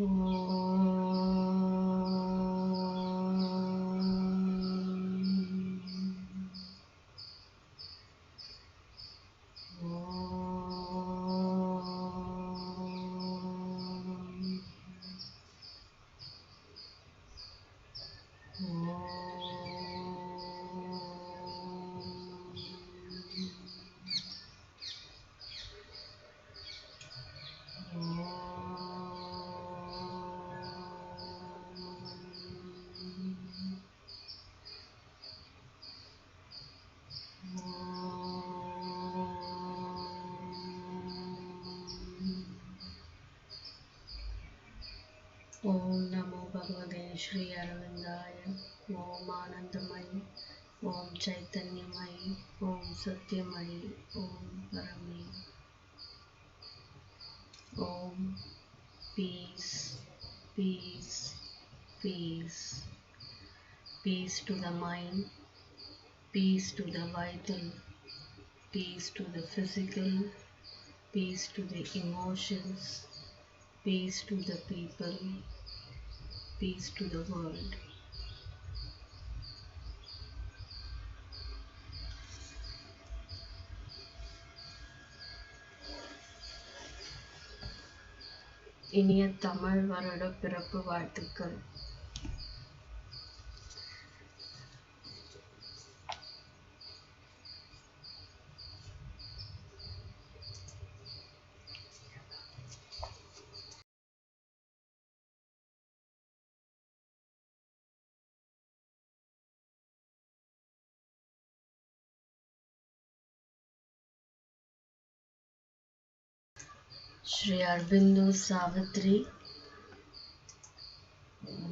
Om Namo Bhagavate Shri Aurovindaya. Om Anandamayi. Om Chaitanyamayi. Om Satyamayi. Om Parame. Om Peace, Peace, Peace. Peace to the mind. Peace to the vital. Peace to the physical. Peace to the emotions. Peace to the people. Peace to the world. இனிய தமிழ் வருட பிறப்பு வாழ்த்துக்கள். Sri Aurobindo Savitri,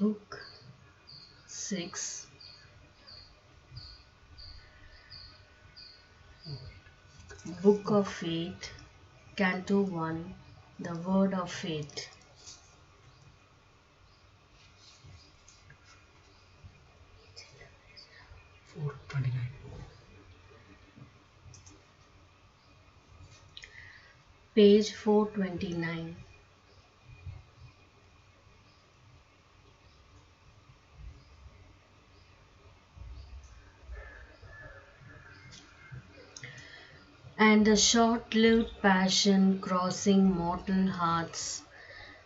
Book 6, Book of Fate, Canto 1, The Word of Fate. Page 429. And a short-lived passion crossing mortal hearts,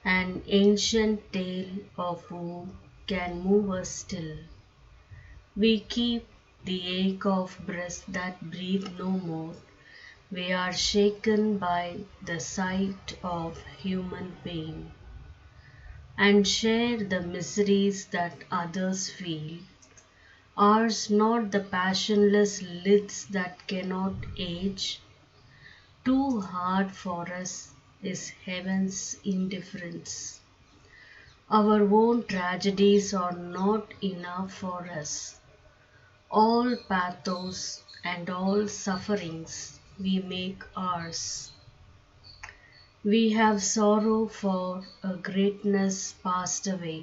an ancient tale of woe can move us still. We keep the ache of breast that breathe no more. We are shaken by the sight of human pain, and share the miseries that others feel. Ours not the passionless lids that cannot age. Too hard for us is heaven's indifference. Our own tragedies are not enough for us. All pathos and all sufferings we make ours. We have sorrow for a greatness passed away,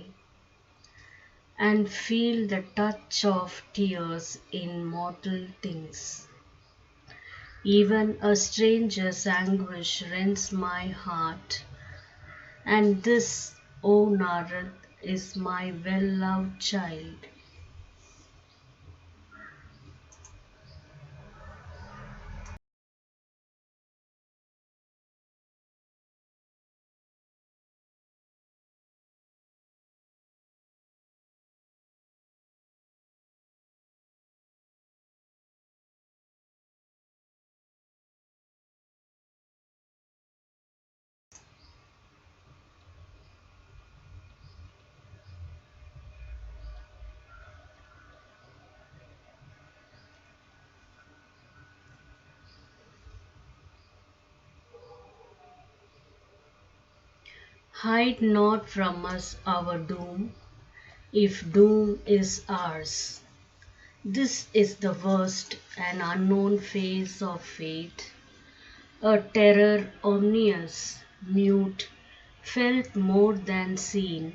and feel the touch of tears in mortal things. Even a stranger's anguish rends my heart, and this, O Narad, is my well-loved child. Hide not from us our doom, if doom is ours. This is the worst and unknown phase of fate, a terror omnious, mute, felt more than seen,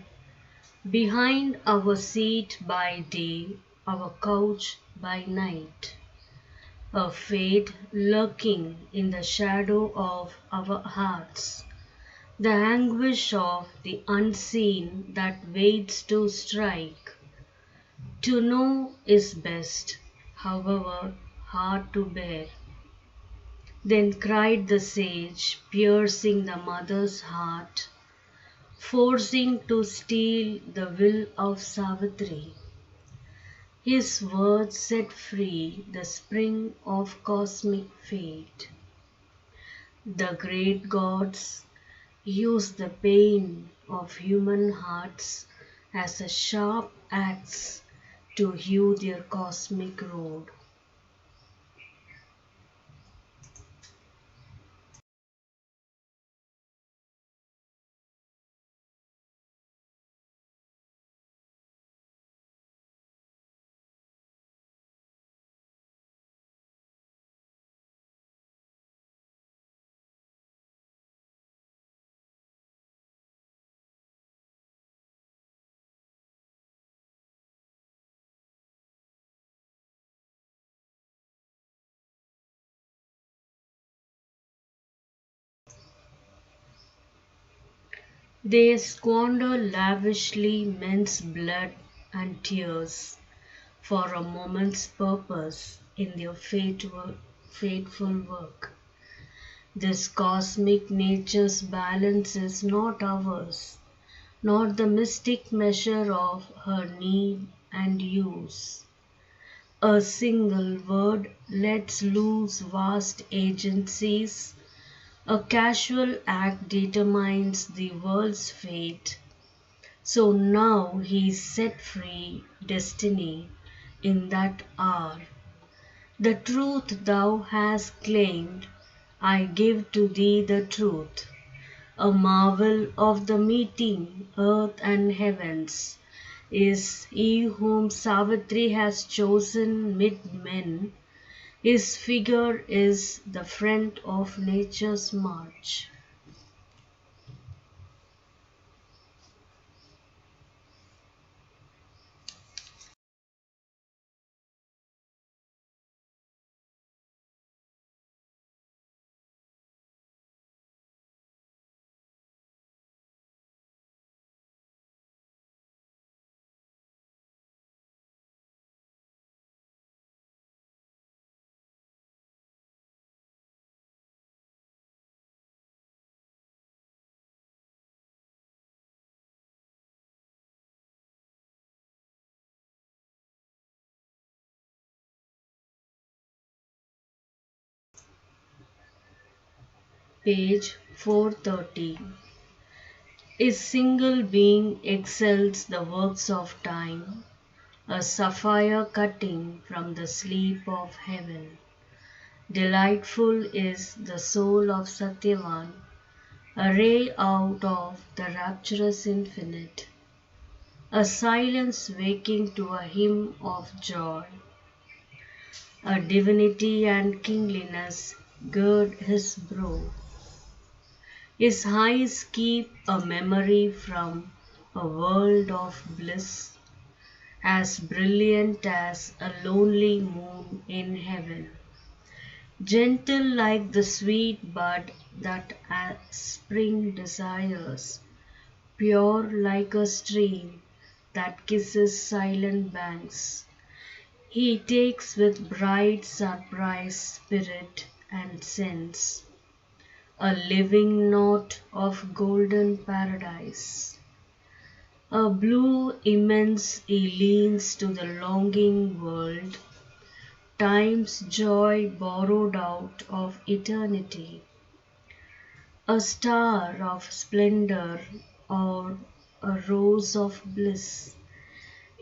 behind our seat by day, our couch by night, a fate lurking in the shadow of our hearts, the anguish of the unseen that waits to strike. To know is best, however hard to bear. Then cried the sage, piercing the mother's heart, forcing to steal the will of Savitri. His words set free the spring of cosmic fate. The great gods use the pain of human hearts as a sharp axe to hew their cosmic road. They squander lavishly men's blood and tears for a moment's purpose in their fateful work. This cosmic nature's balance is not ours, not the mystic measure of her need and use. A single word lets loose vast agencies. A casual act determines the world's fate. So now he set free destiny in that hour. The truth thou hast claimed, I give to thee the truth. A marvel of the meeting, earth and heavens, is he whom Savitri has chosen mid men. His figure is the friend of nature's march. Page 430. His single being excels the works of time, a sapphire cutting from the sleep of heaven. Delightful is the soul of Satyavan, a ray out of the rapturous infinite, a silence waking to a hymn of joy. A divinity and kingliness gird his brow. His eyes keep a memory from a world of bliss, as brilliant as a lonely moon in heaven, gentle like the sweet bud that spring desires, pure like a stream that kisses silent banks. He takes with bright surprise spirit and sense, a living note of golden paradise. A blue immense he leans to the longing world, time's joy borrowed out of eternity. A star of splendor or a rose of bliss.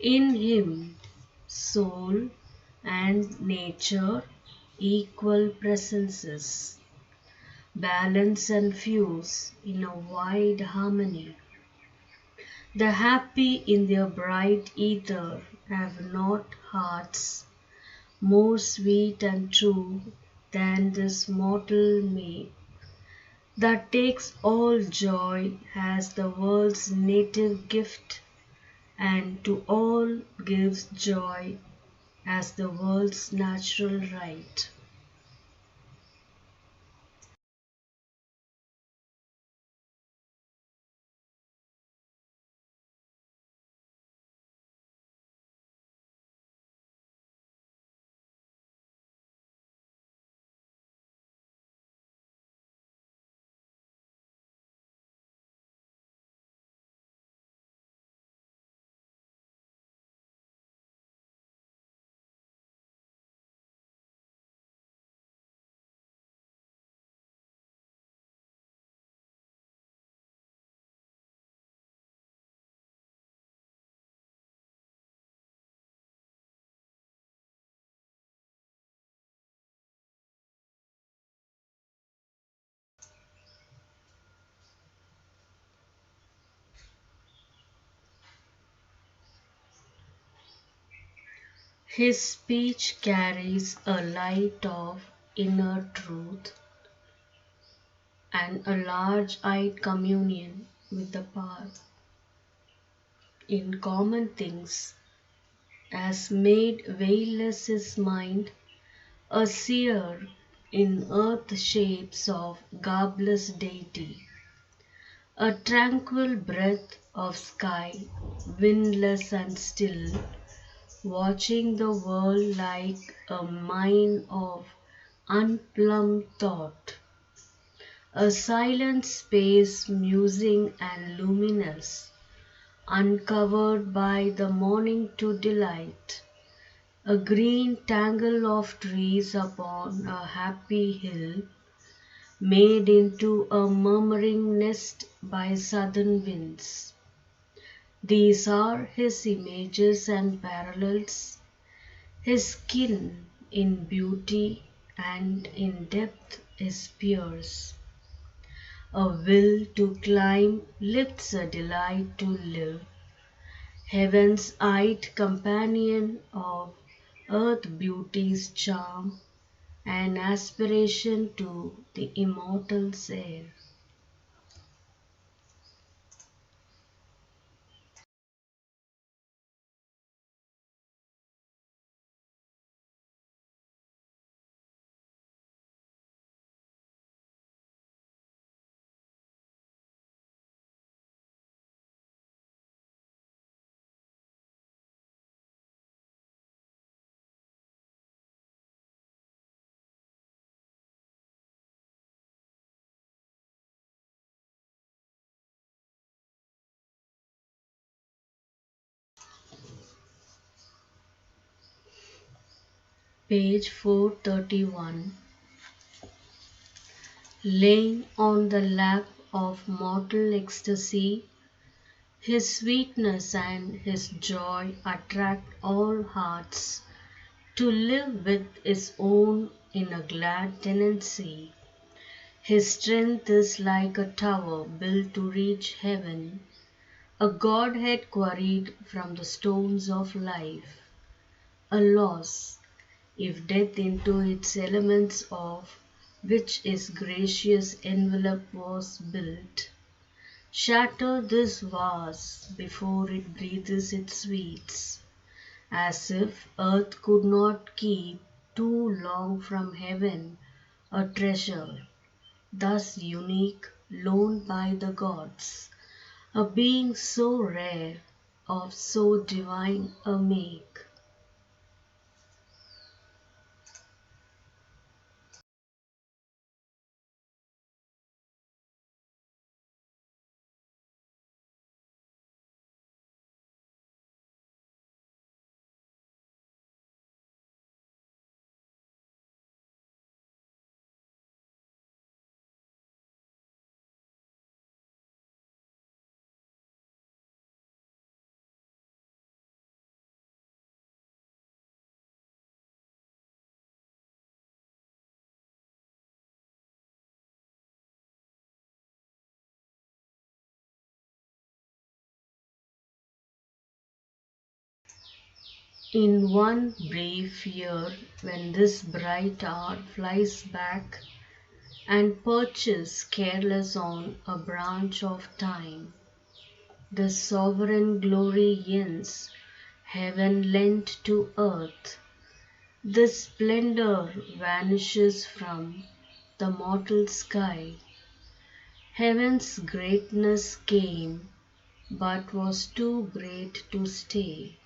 In him, soul and nature equal presences, balance and fuse in a wide harmony. The happy in their bright ether have not hearts more sweet and true than this mortal maid, that takes all joy as the world's native gift, and to all gives joy as the world's natural right. His speech carries a light of inner truth and a large-eyed communion with the past. In common things, as made veilless his mind, a seer in earth shapes of garbless deity, a tranquil breath of sky, windless and still, watching the world like a mine of unplumbed thought, a silent space musing and luminous, uncovered by the morning to delight, a green tangle of trees upon a happy hill, made into a murmuring nest by southern winds. These are his images and parallels, his skin in beauty and in depth is pierce. A will to climb lifts a delight to live, heaven's eyed companion of earth beauty's charm, an aspiration to the immortal's air. Page 431. Laying on the lap of mortal ecstasy, his sweetness and his joy attract all hearts to live with his own in a glad tenancy. His strength is like a tower built to reach heaven, a Godhead quarried from the stones of life. A loss, if death into its elements of which his gracious envelope was built. Shatter this vase before it breathes its sweets, as if earth could not keep too long from heaven a treasure, thus unique, loaned by the gods, a being so rare, of so divine a make. In one brief year, when this bright hour flies back and perches careless on a branch of time, the sovereign glory ends, heaven lent to earth. This splendor vanishes from the mortal sky. Heaven's greatness came, but was too great to stay.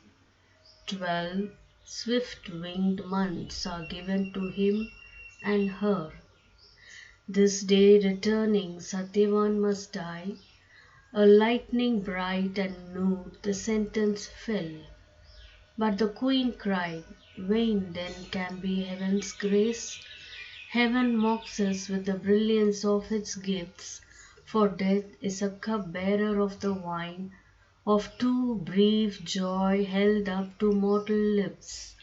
12 swift-winged months are given to him and her. This day returning, Satyavan must die. A lightning bright and nude the sentence fell. But the queen cried, vain then can be heaven's grace. Heaven mocks us with the brilliance of its gifts, for death is a cup-bearer of the wine of too brief joy held up to mortal lips,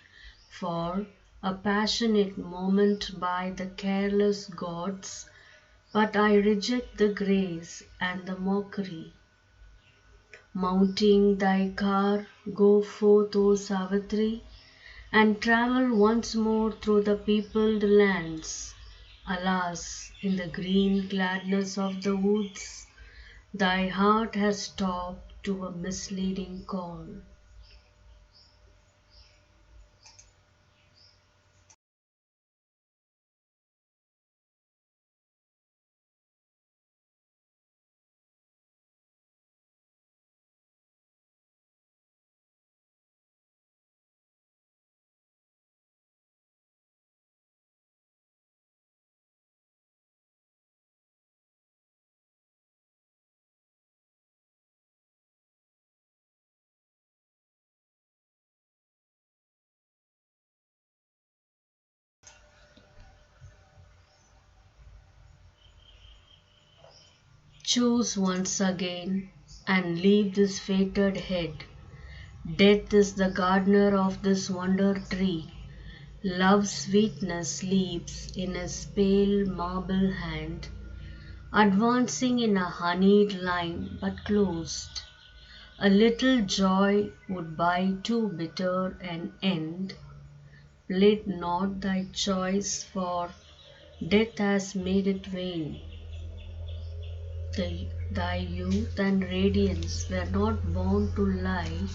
for a passionate moment by the careless gods, but I reject the grace and the mockery. Mounting thy car, go forth, O Savitri, and travel once more through the peopled lands. Alas, in the green gladness of the woods, thy heart has stopped to a misleading call. Choose once again and leave this fated head. Death is the gardener of this wonder tree. Love's sweetness sleeps in his pale marble hand, advancing in a honeyed line but closed. A little joy would buy too bitter an end. Plead not thy choice, for death has made it vain. Thy youth and radiance were not born to lie.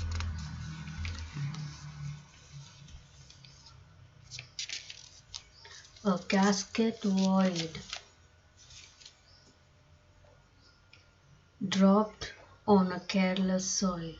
A casket void, dropped on a careless soil.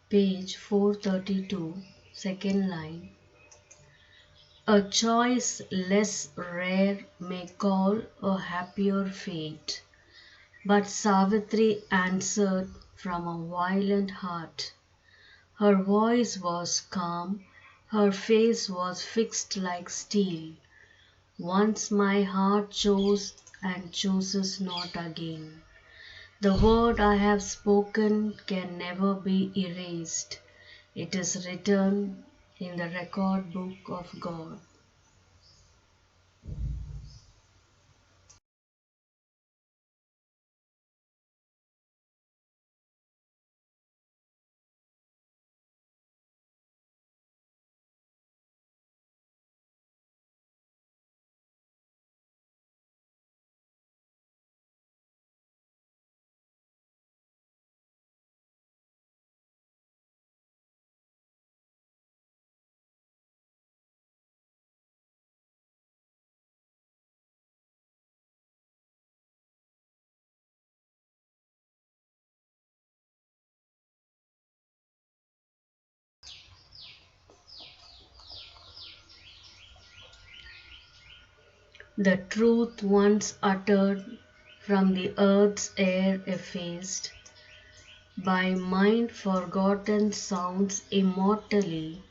Page 432, second line. A choice less rare may call a happier fate, but Savitri answered from a violent heart. Her voice was calm, her face was fixed like steel. Once my heart chose and chooses not again. The word I have spoken can never be erased. It is written in the record book of God. The truth once uttered from the earth's air effaced, by mind forgotten sounds immortally,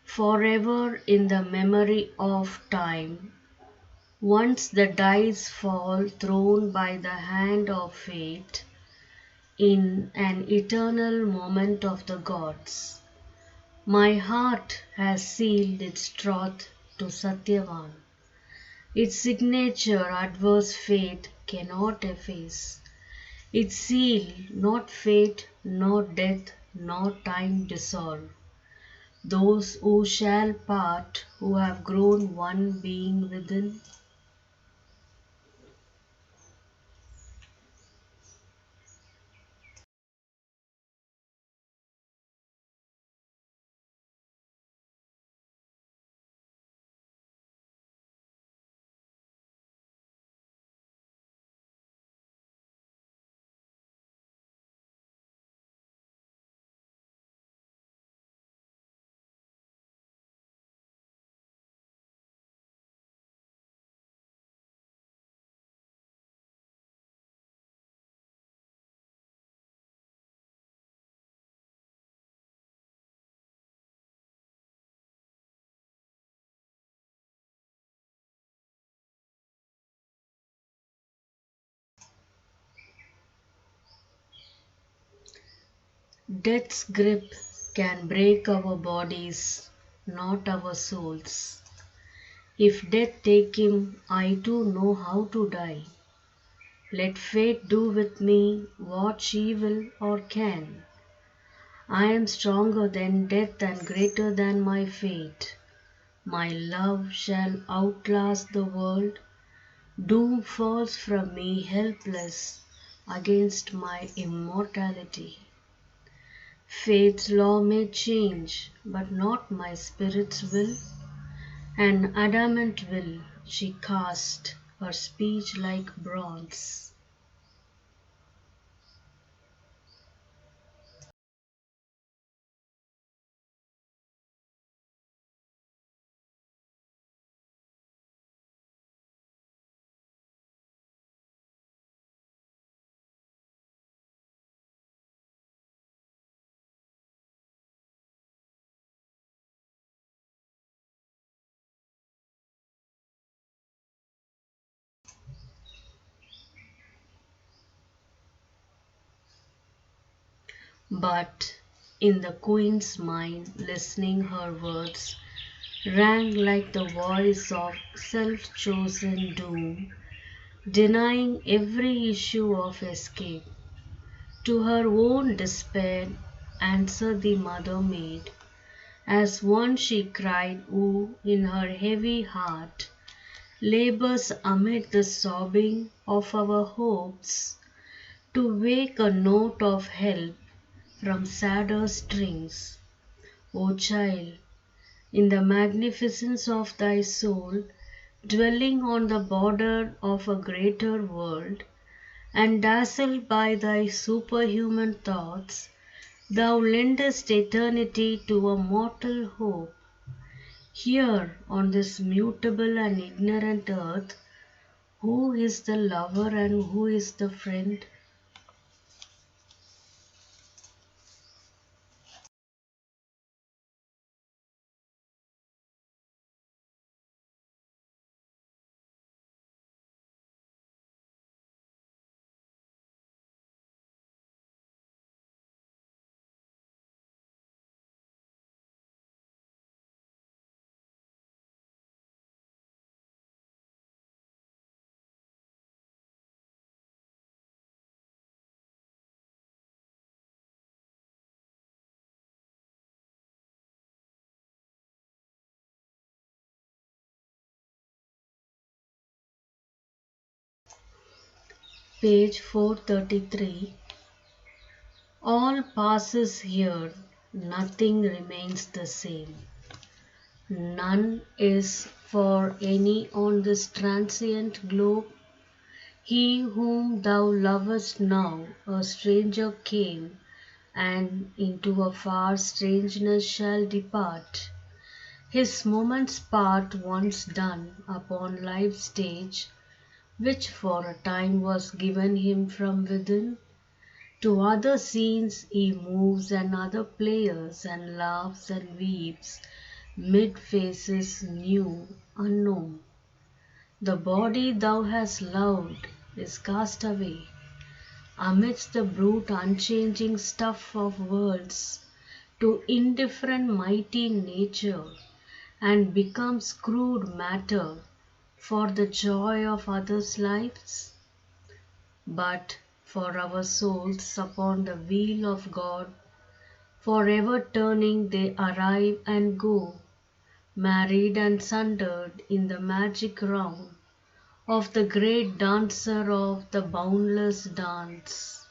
forever in the memory of time. Once the dice fall thrown by the hand of fate, in an eternal moment of the gods. My heart has sealed its troth to Satyavan. Its signature adverse fate cannot efface. Its seal not fate, nor death, nor time dissolve. Those who shall part, who have grown one being within, Death's grip can break our bodies, not our souls. If death take him, I too know how to die. Let fate do with me what she will or can. I am stronger than death and greater than my fate. My love shall outlast the world. Doom falls from me helpless against my immortality. Fate's law may change, but not my spirit's will. An adamant will she cast, her speech like bronze. But in the queen's mind, listening her words rang like the voice of self-chosen doom, denying every issue of escape. To her own despair, answer the mother made, as one she cried, who in her heavy heart labors amid the sobbing of our hopes, to wake a note of help from sadder strings. O child, in the magnificence of thy soul, dwelling on the border of a greater world, and dazzled by thy superhuman thoughts, thou lendest eternity to a mortal hope. Here, on this mutable and ignorant earth, who is the lover and who is the friend? Page 433. All passes here, nothing remains the same. None is for any on this transient globe. He whom thou lovest now, a stranger came, and into a far strangeness shall depart. His moments part once done upon life's stage, which for a time was given him from within. To other scenes he moves and other players, and laughs and weeps, mid faces new, unknown. The body thou hast loved is cast away, amidst the brute unchanging stuff of worlds, to indifferent mighty nature, and becomes crude matter for the joy of others' lives. But for our souls upon the wheel of God, forever turning they arrive and go, married and sundered in the magic round of the great dancer of the boundless dance.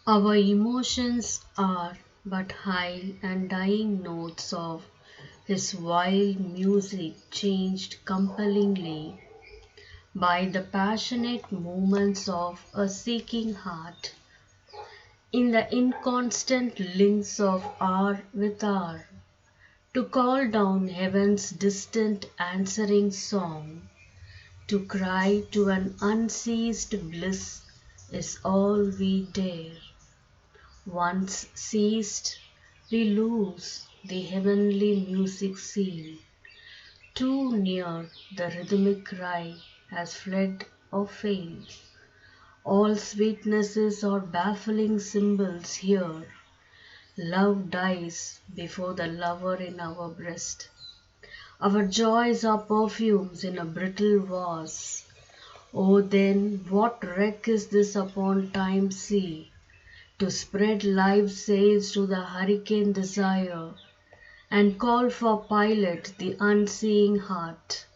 Our emotions are but high and dying notes of his wild music changed compellingly by the passionate movements of a seeking heart, in the inconstant links of hour with hour, to call down heaven's distant answering song, to cry to an unceased bliss is all we dare. Once ceased, we lose the heavenly music scene. Too near, the rhythmic cry has fled or failed. All sweetnesses are baffling symbols here. Love dies before the lover in our breast. Our joys are perfumes in a brittle vase. Oh, then, what wreck is this upon time's sea, to spread life's sails to the hurricane desire, and call for pilot the unseeing heart.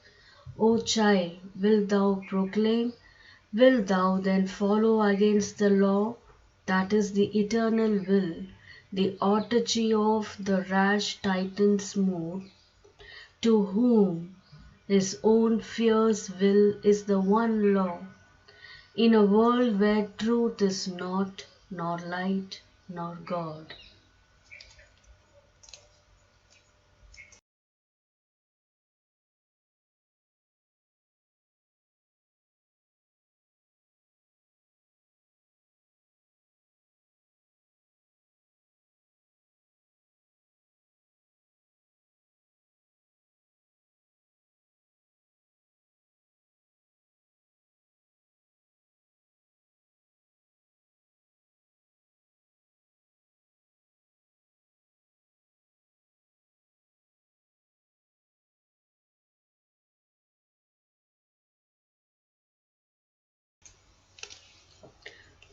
O child, wilt thou proclaim, wilt thou then follow against the law, that is the eternal will, the autopsy of the rash Titan's mood, to whom his own fierce will is the one law, in a world where truth is not, nor light, nor God.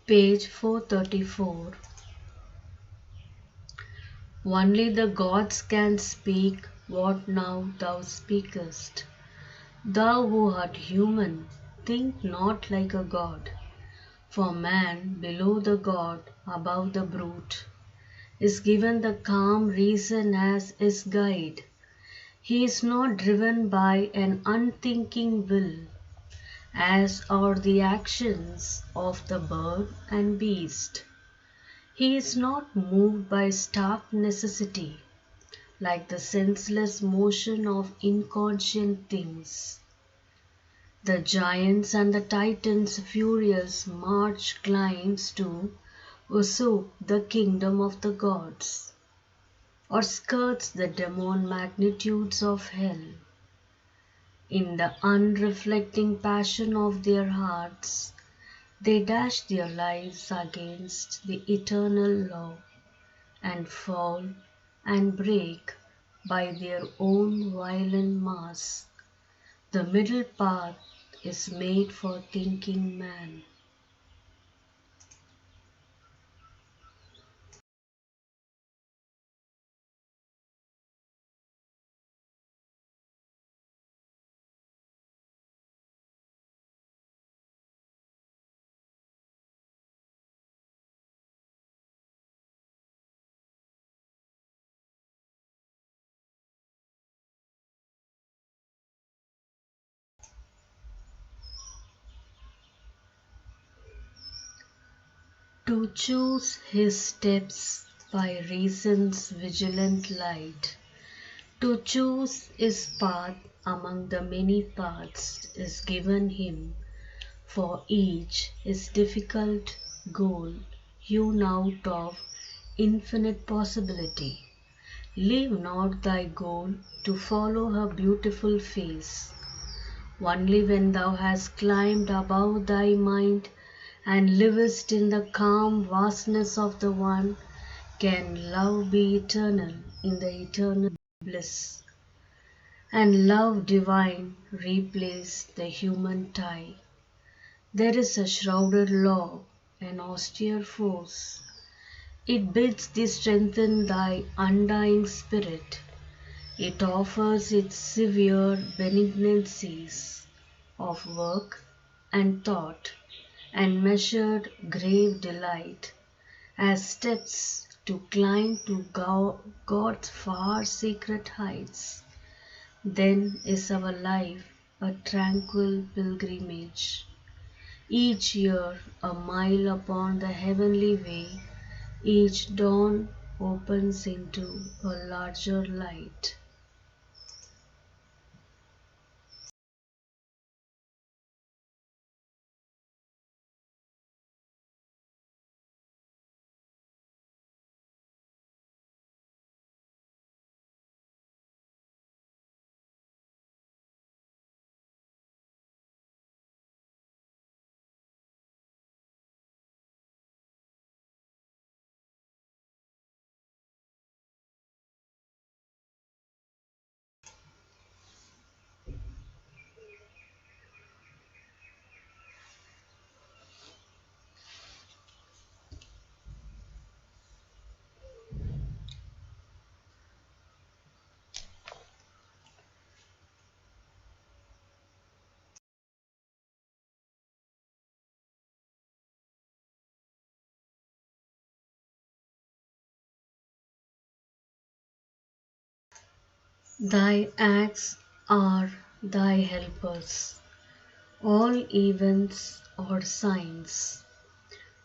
Page 434. Only the gods can speak what now thou speakest. Thou who art human, think not like a god. For man, below the god, above the brute, is given the calm reason as his guide. He is not driven by an unthinking will, as are the actions of the bird and beast. He is not moved by stark necessity, like the senseless motion of inconscient things. The giants and the titans' furious march climbs to usurp the kingdom of the gods, or skirts the demon magnitudes of hell. In the unreflecting passion of their hearts, they dash their lives against the eternal law, and fall and break by their own violent mass. The middle path is made for thinking man. To choose his steps by reason's vigilant light, to choose his path among the many paths is given him, for each his difficult goal hewn out of infinite possibility. Leave not thy goal to follow her beautiful face. Only when thou hast climbed above thy mind and livest in the calm vastness of the One, can love be eternal in the eternal bliss, and love divine replace the human tie. There is a shrouded law, an austere force. It bids thee strengthen thy undying spirit. It offers its severe benignancies of work and thought and measured grave delight as steps to climb to God's far secret heights. Then is our life a tranquil pilgrimage. Each year a mile upon the heavenly way, each dawn opens into a larger light. Thy acts are thy helpers, all events or signs,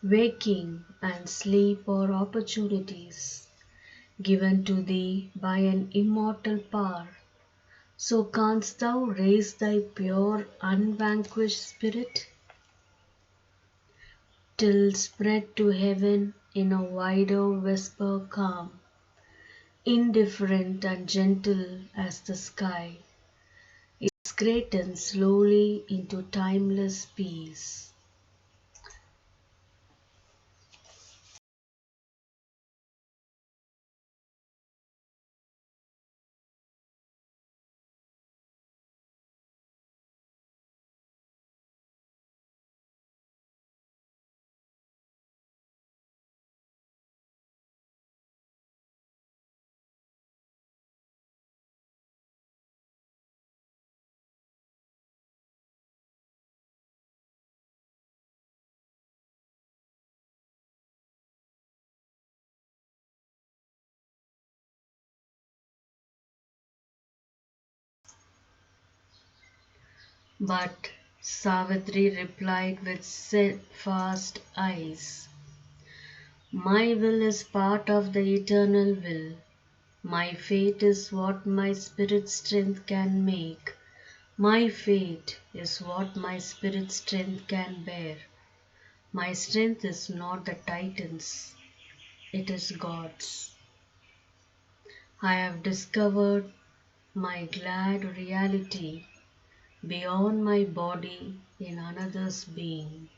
waking and sleep or opportunities given to thee by an immortal power. So canst thou raise thy pure, unvanquished spirit till spread to heaven in a wider whisper calm, indifferent and gentle as the sky, its greaten slowly into timeless peace. But Savitri replied with steadfast eyes, my will is part of the eternal will. My fate is what my spirit's strength can make. My fate is what my spirit's strength can bear. My strength is not the Titan's, it is God's. I have discovered my glad reality beyond my body in another's being.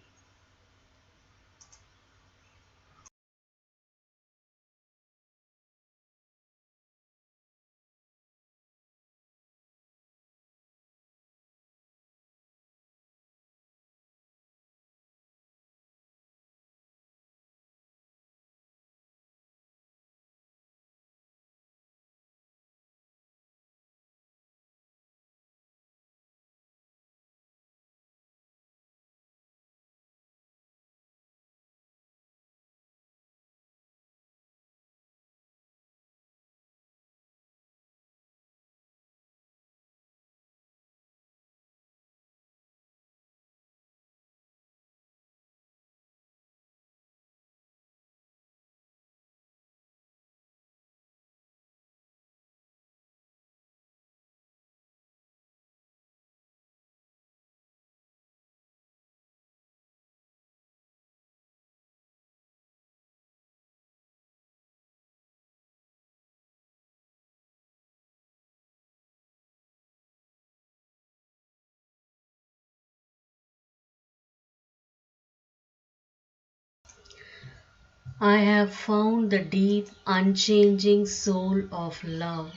I have found the deep, unchanging soul of love.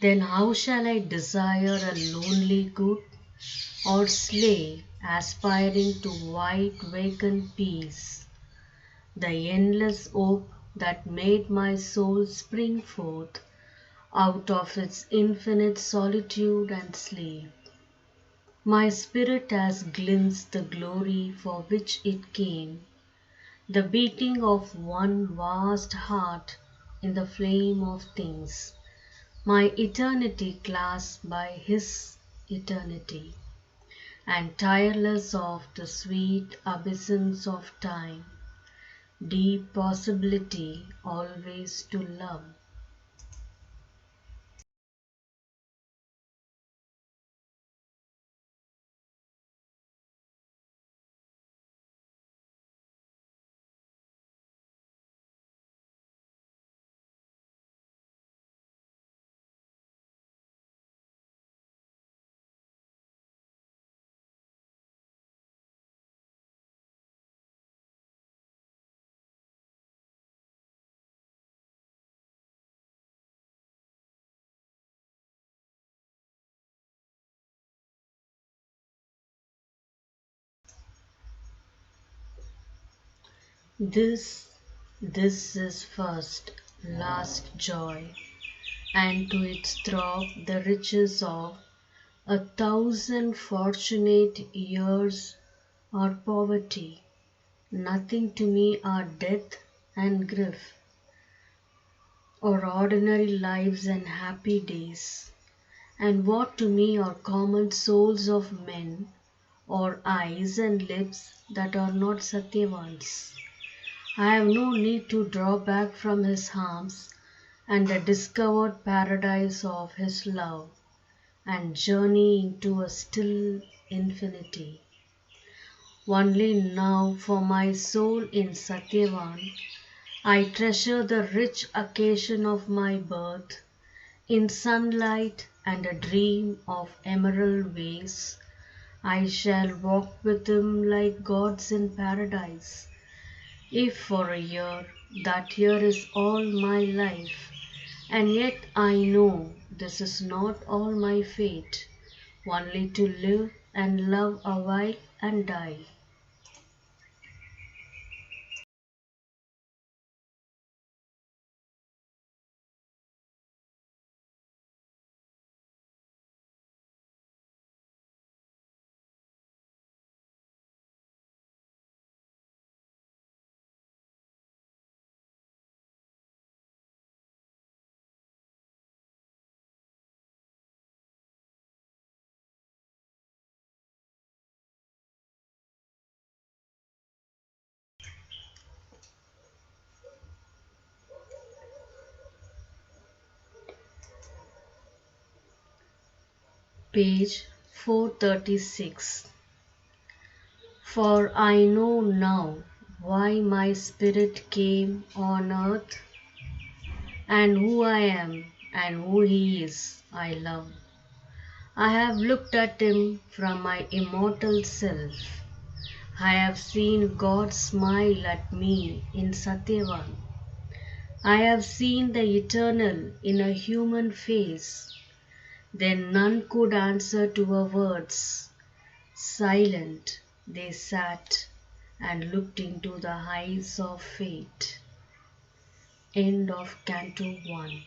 Then how shall I desire a lonely good, or slay, aspiring to white vacant peace, the endless hope that made my soul spring forth out of its infinite solitude and sleep? My spirit has glimpsed the glory for which it came, the beating of one vast heart in the flame of things, my eternity clasped by his eternity, and tireless of the sweet abysses of time, deep possibility always to love. This, this is first, last joy, and to its throb the riches of 1,000 fortunate years or poverty. Nothing to me are death and grief, or ordinary lives and happy days. And what to me are common souls of men, or eyes and lips that are not Satyavans. I have no need to draw back from his arms and the discovered paradise of his love and journey into a still infinity. Only now for my soul in Satyavan I treasure the rich occasion of my birth in sunlight and a dream of emerald ways. I shall walk with him like gods in paradise. If for a year, that year is all my life, and yet I know this is not all my fate, only to live and love a while and die. Page 436. For I know now why my spirit came on earth, and who I am, and who he is I love. I have looked at him from my immortal self. I have seen God smile at me in Satyavan. I have seen the eternal in a human face. Then none could answer to our words. Silent they sat and looked into the eyes of fate. End of Canto 1.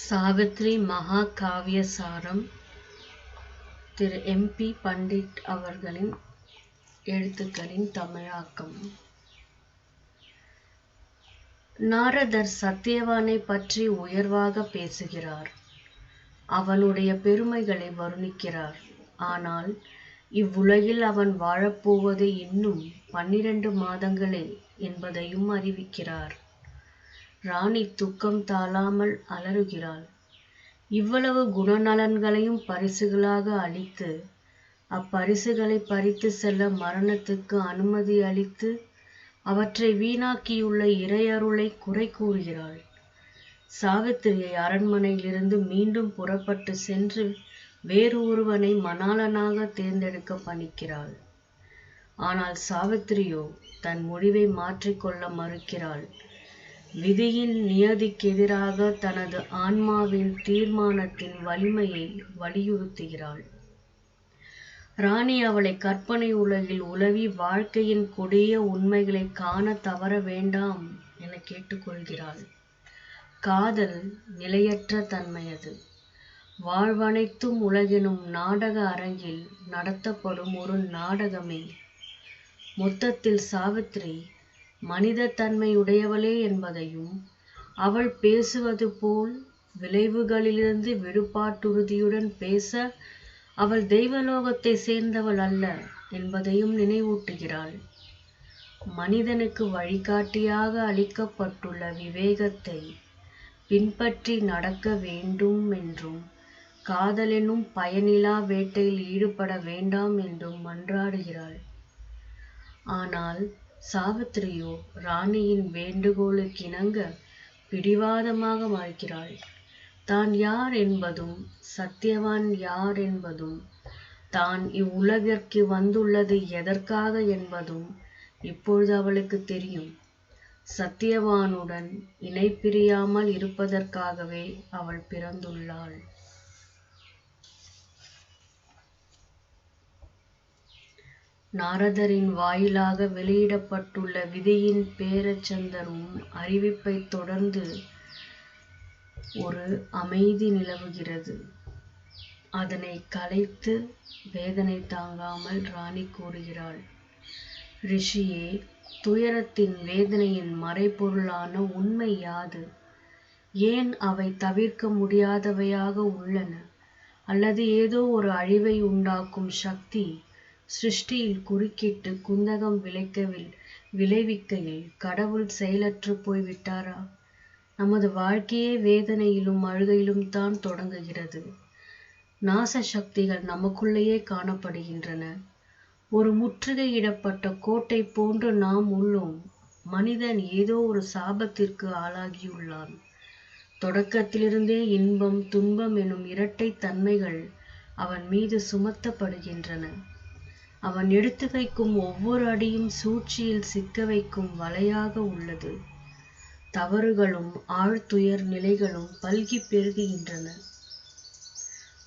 Savitri மகாகாவிய சாரம் திரு MP Pandit அவர்களின் எழுத்துக்களின் தமிழாக்கம். நாரதர் சத்தியவானை பற்றி உயர்வாக பேசுகிறார். அவனுடைய பெருமைகளை வர்ணிக்கிறார். ஆனால் இவ்வுலகில் அவன் வாழப்போவது இன்னும் 12 மாதங்களே என்பதையும் அறிவிக்கிறார். ராணி துக்கம் தாழாமல் அலறுகிறாள். இவ்வளவு குணநலன்களையும் பரிசுகளாக அளித்து அப்பரிசுகளை பறித்து செல்ல மரணத்துக்கு அனுமதி அளித்து அவற்றை வீணாக்கியுள்ள இறையருளை குறை கூறுகிறாள். சாவித்திரியை அரண்மனையிலிருந்து மீண்டும் புறப்பட்டு சென்று வேறு ஒருவனை மணாளனாக தேர்ந்தெடுக்க பணிக்கிறாள். ஆனால் சாவித்திரியோ தன் முடிவை மாற்றிக்கொள்ள மறுக்கிறாள். விதியின் நியதிக்கெதிராக தனது ஆன்மாவின் தீர்மானத்தின் வலிமையை வலியுறுத்துகிறாள். ராணி அவளை கற்பனை உலகில் உலவி வாழ்க்கையின் கொடிய உண்மைகளை காண தவற வேண்டாம் என கேட்டுக்கொள்கிறாள். காதல் நிலையற்ற தன்மையது. வாழ்வனைத்தும் உலகெனும் நாடக அரங்கில் நடத்தப்படும் ஒரு நாடகமே. மொத்தத்தில் சாவித்ரி மனித தன்மையுடையவளே என்பதையும் அவள் பேசுவது போல் விளைவுகளிலிருந்து விடுபாட்டுறுதியுடன் பேச அவள் தெய்வலோகத்தை சேர்ந்தவள் அல்ல என்பதையும் நினைவூட்டுகிறாள். மனிதனுக்கு வழிகாட்டியாக அளிக்கப்பட்டுள்ள விவேகத்தை பின்பற்றி நடக்க வேண்டும் என்றும் காதலெனும் பயனிலா வேட்டையில் ஈடுபட வேண்டாம் என்றும் மன்றாடுகிறாள். ஆனால் சாவித்திரியோ ராணியின் வேண்டுகோளுக்கிணங்க பிடிவாதமாக மறுக்கிறாள். தான் யார் என்பதும் சத்தியவான் யார் என்பதும் தான் இவ்வுலகிற்கு வந்துள்ளது எதற்காக என்பதும் இப்பொழுது அவளுக்கு தெரியும். சத்தியவானுடன் இணை பிரியாமல் இருப்பதற்காகவே அவள் பிறந்துள்ளாள். நாரதரின் வாயிலாக வெளியிடப்பட்டுள்ள விதியின் பேரச்சந்தரும் அறிவிப்பை தொடர்ந்து ஒரு அமைதி நிலவுகிறது. அதனை கலைத்து வேதனை தாங்காமல் ராணி கூறுகிறாள். ரிஷியே, துயரத்தின் வேதனையின் மறைபொருளான உண்மை யாது? ஏன் அவை தவிர்க்க முடியாதவையாக உள்ளன? அல்லது ஏதோ ஒரு அழிவை உண்டாக்கும் சக்தி சிருஷ்டியில் குறுக்கிட்டு குந்தகம் விளைவிக்கையில் கடவுள் செயலற்று போய்விட்டாரா? நமது வாழ்க்கையே வேதனையிலும் அழுகையிலும் தான் தொடங்குகிறது. நாச சக்திகள் நமக்குள்ளேயே காணப்படுகின்றன. ஒரு முற்றுகையிடப்பட்ட கோட்டை போன்று நாம் உள்ளோம். மனிதன் ஏதோ ஒரு சாபத்திற்கு ஆளாகியுள்ளான். தொடக்கத்திலிருந்தே இன்பம் துன்பம் எனும் இரட்டை தன்மைகள் அவன் மீது சுமத்தப்படுகின்றன. அவன் எடுத்து வைக்கும் ஒவ்வொரு அடியும் சூழ்ச்சியில் சிக்க வைக்கும் வலையாக உள்ளது. தவறுகளும் ஆழ்துயர் நிலைகளும் பல்கி பெருகுகின்றன.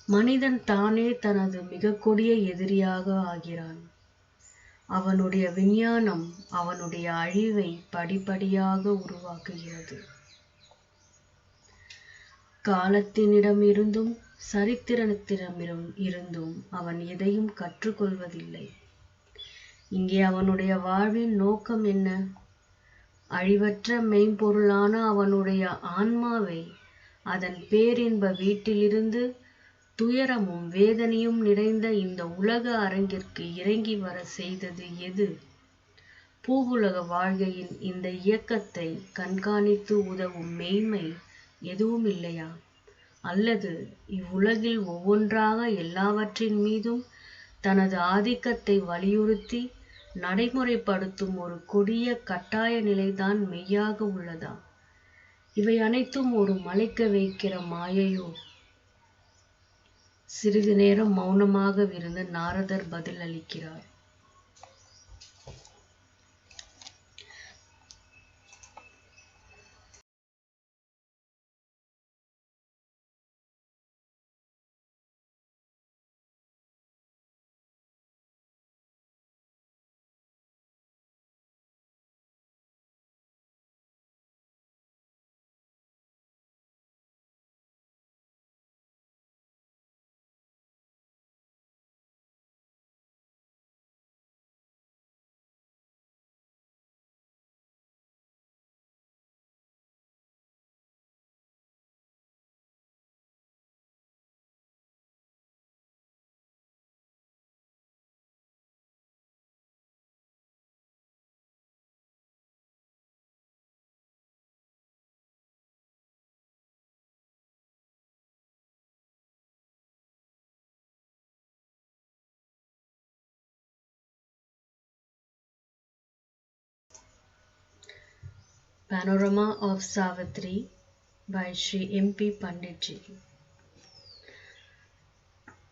மனிதன் தானே தனது மிக கொடிய எதிரியாக ஆகிறான். அவனுடைய விஞ்ஞானம் அவனுடைய அழிவை படிப்படியாக உருவாக்குகிறது. காலத்தினிடம் இருந்தும் சரித்திரத்திடம் இருந்தும் அவன் எதையும் கற்றுக்கொள்வதில்லை. இங்கே அவனுடைய வாழ்வின் நோக்கம் என்ன? அழிவற்ற மெய்ப்பொருளான அவனுடைய ஆன்மாவை அதன் பேரின்ப வீட்டிலிருந்து துயரமும் வேதனையும் நிறைந்த இந்த உலக அரங்கிற்கு இறங்கி வர செய்தது எது? பூவுலக வாழ்க்கையின் இந்த இயக்கத்தை கண்காணித்து உதவும் மெய்மை எதுவும் இல்லையா? அல்லது இவ்வுலகில் ஒவ்வொன்றாக எல்லாவற்றின் மீதும் தனது ஆதிக்கத்தை வலியுறுத்தி நடைமுறைப்படுத்தும் ஒரு கொடிய கட்டாய நிலைதான் மெய்யாக உள்ளதா? இவை அனைத்தும் ஒரு மலைக்க வைக்கிற மாயையோ? சிறிது நேரம் மௌனமாகவிருந்து நாரதர் பதில் அளிக்கிறார். Panorama of Savitri by Sri M.P. Panditji.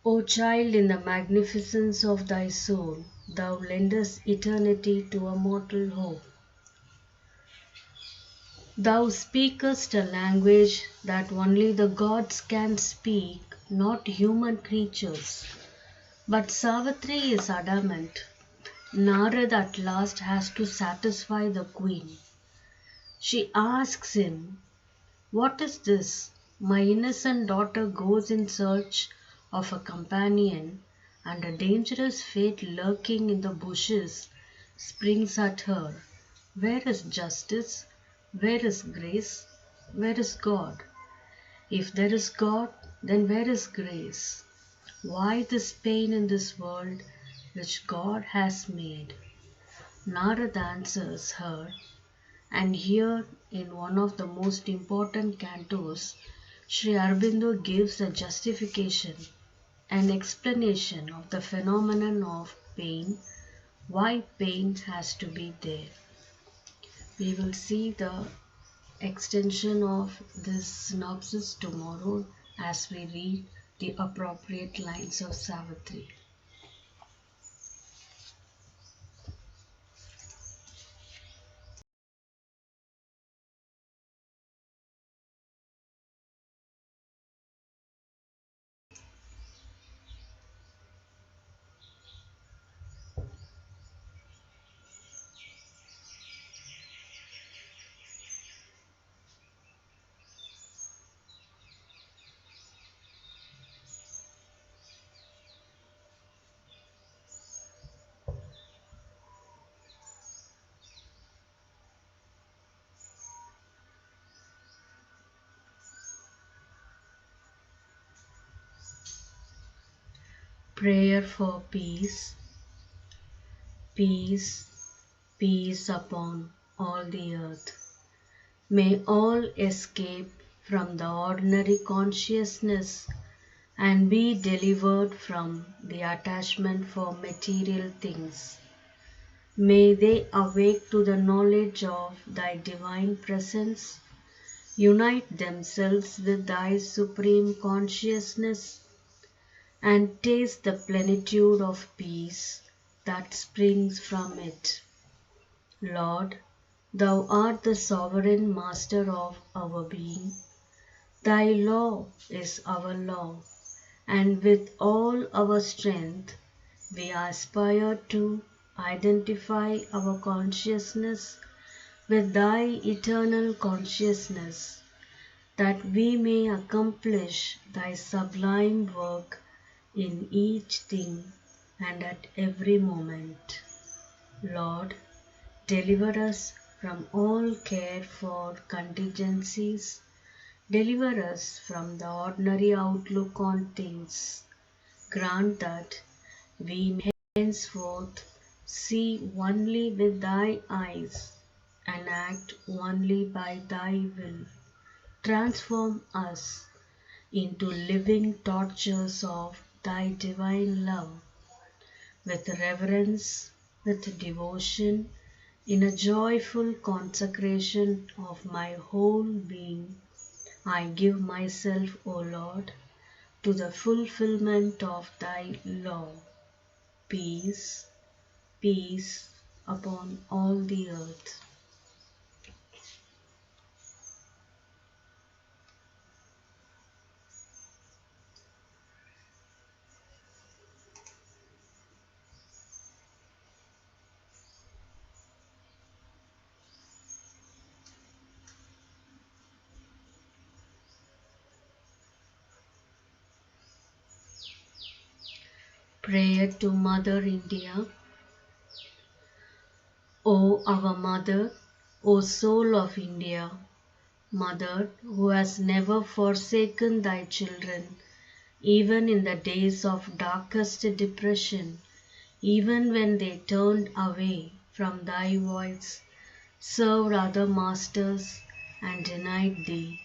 O child, in the magnificence of thy soul, thou lendest eternity to a mortal hope. Thou speakest a language that only the gods can speak, not human creatures. But Savitri is adamant. Narad at last has to satisfy the queen. She asks him, "What is this? My innocent daughter goes in search of a companion, and a dangerous fate lurking in the bushes springs at her. Where is justice? Where is grace? Where is God? If there is God, then where is grace? Why this pain in this world which God has made?" Narad answers her, and here in one of the most important cantos, Sri Aurobindo gives a justification and explanation of the phenomenon of pain, why pain has to be there. We will see the extension of this synopsis tomorrow as we read the appropriate lines of Savitri. Prayer for peace, peace, peace upon all the earth. May all escape from the ordinary consciousness and be delivered from the attachment for material things. May they awake to the knowledge of thy divine presence, unite themselves with thy supreme consciousness, and taste the plenitude of peace that springs from it. Lord, thou art the sovereign master of our being. Thy law is our law, and with all our strength we aspire to identify our consciousness with thy eternal consciousness, that we may accomplish thy sublime work in each thing and at every moment. Lord, deliver us from all care for contingencies. Deliver us from the ordinary outlook on things. Grant that we may henceforth see only with thy eyes and act only by thy will. Transform us into living torches of thy divine love, with reverence, with devotion, in a joyful consecration of my whole being. I give myself, O Lord, to the fulfillment of thy law. Peace, peace upon all the earth. Prayer to Mother India. O our Mother, O Soul of India, Mother who has never forsaken thy children, even in the days of darkest depression, even when they turned away from thy voice, served other masters, and denied thee.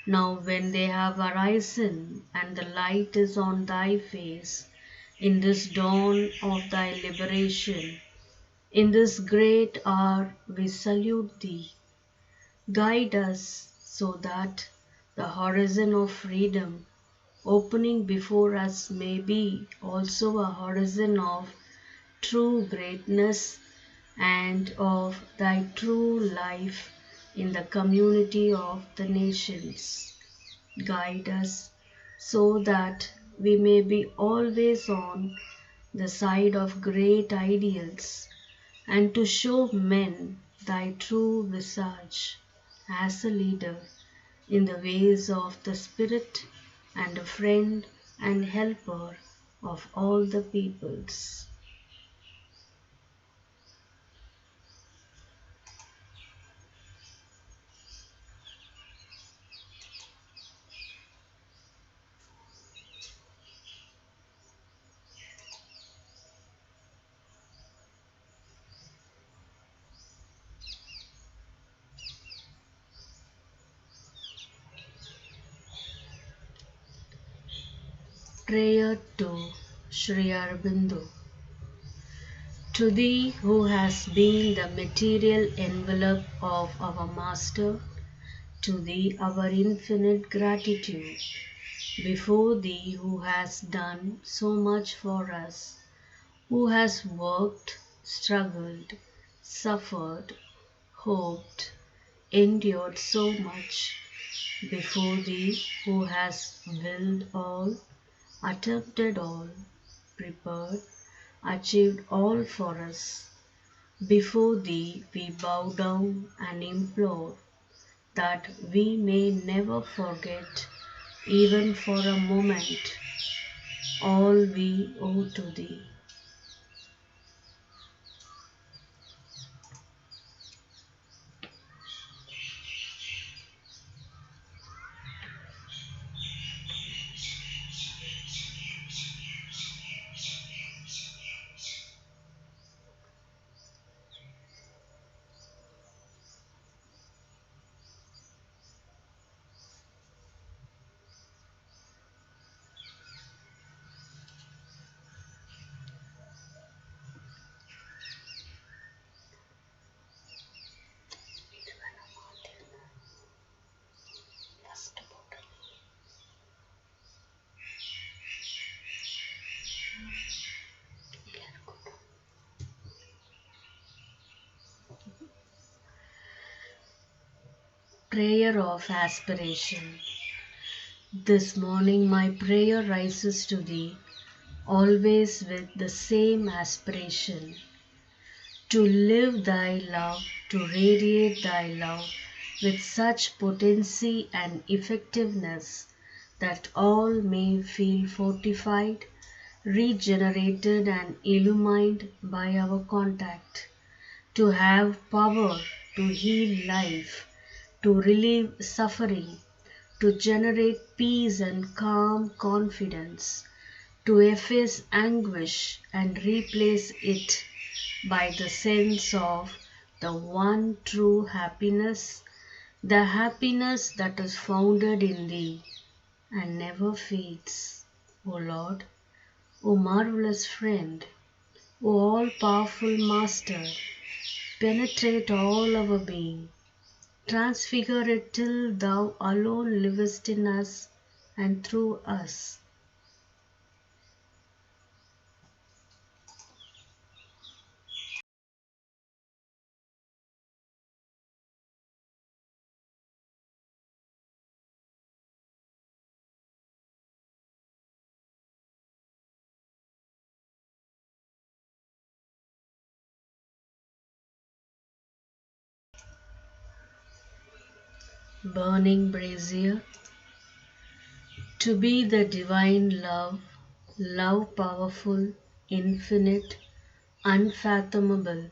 Now when they have arisen and the light is on thy face, in this dawn of thy liberation, in this great hour we salute thee. Guide us so that the horizon of freedom opening before us may be also a horizon of true greatness and of thy true life in the community of the nations. Guide us so that we may be always on the side of great ideals and to show men thy true visage as a leader in the ways of the Spirit and a friend and helper of all the peoples. Prayer to Sri Aurobindo. To thee who has been the material envelope of our Master, to thee our infinite gratitude. Before thee who has done so much for us, who has worked, struggled, suffered, hoped, endured so much, before thee who has willed all, attempted all, prepared, achieved all for us. Before thee we bow down and implore that we may never forget, even for a moment, all we owe to thee. Prayer of Aspiration. This morning my prayer rises to thee, always with the same aspiration, to live thy love, to radiate thy love with such potency and effectiveness that all may feel fortified, regenerated, and illumined by our contact, to have power to heal life, to relieve suffering, to generate peace and calm confidence, to efface anguish and replace it by the sense of the one true happiness, the happiness that is founded in thee and never fades. O Lord, O marvelous friend, O all powerful Master, penetrate all our being, transfigure it till thou alone livest in us and through us. Burning brazier, to be the divine love, love powerful, infinite, unfathomable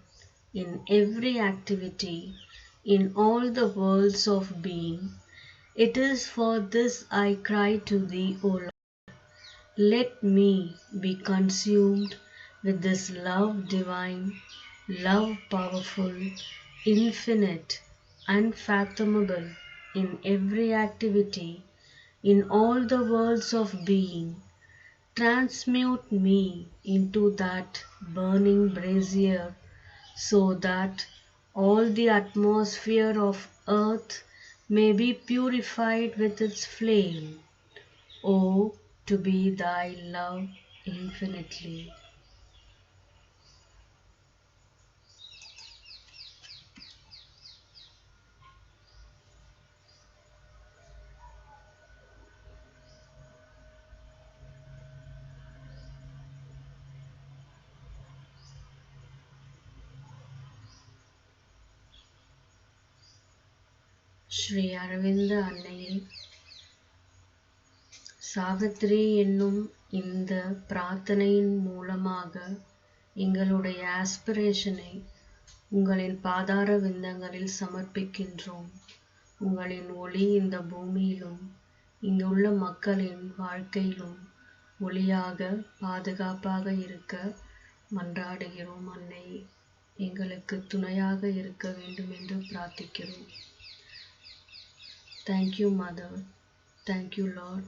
in every activity, in all the worlds of being. It is for this I cry to thee, O Lord. Let me be consumed with this love divine, love powerful, infinite, unfathomable in every activity, in all the worlds of being. Transmute me into that burning brazier so that All the atmosphere of earth may be purified with its flame. Oh, to be thy love infinitely. Sri Arvind அன்னையே, சாவித்ரி என்னும் இந்த பிரார்த்தனையின் மூலமாக எங்களுடைய ஆஸ்பிரேஷனை உங்களின் பாதார விந்தங்களில் சமர்ப்பிக்கின்றோம். உங்களின் ஒளி இந்த பூமியிலும் இங்குள்ள மக்களின் வாழ்க்கையிலும் ஒளியாக பாதுகாப்பாக இருக்க மன்றாடுகிறோம். அன்னை எங்களுக்கு துணையாக இருக்க வேண்டும் என்று பிரார்த்திக்கிறோம். Thank you, Mother. Thank you, Lord.